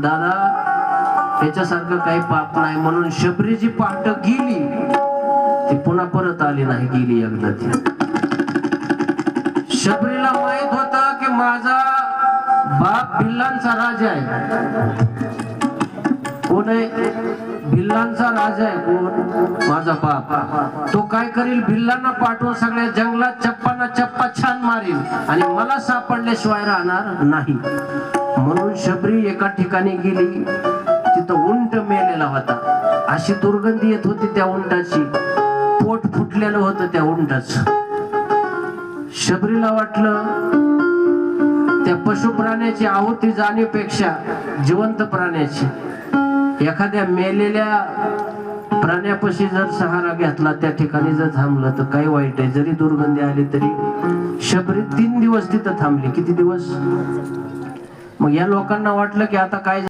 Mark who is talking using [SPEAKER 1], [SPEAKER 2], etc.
[SPEAKER 1] दादा त्याच्यासारखं काही पाप नाही म्हणून शबरीची पाठ गेली, ती पुन्हा परत आली नाही, गेली एकदा ती. शबरीला माहित होता की माझा बाप भिल्लांचा राजा आहे. कोण आहे? भिल्लांचा राजा आहे. कोण? माझा बाप. तो काय करील? भिल्लांना पाठवून सगळ्या जंगलात चप्पाना चप्पा छान मारील आणि मला सापडल्याशिवाय राहणार नाही. म्हणून शबरी एका ठिकाणी गेली, तिथं उंट मेलेला होता. अशी दुर्गंधी येत होती त्या उंटाची, पोट फुटलेलं होतं त्या उंटाचं. शबरीला वाटलं त्या पशु प्राण्याची आहुती जाण्यापेक्षा जिवंत प्राण्याची, एखाद्या मेलेल्या प्राण्यापाशी जर सहारा घेतला, त्या ठिकाणी जर थांबलं तर काही वाईट आहे. जरी दुर्गंधी आली तरी शबरी 3 दिवस तिथं थांबली. किती दिवस? मग या लोकांना वाटलं की आता काय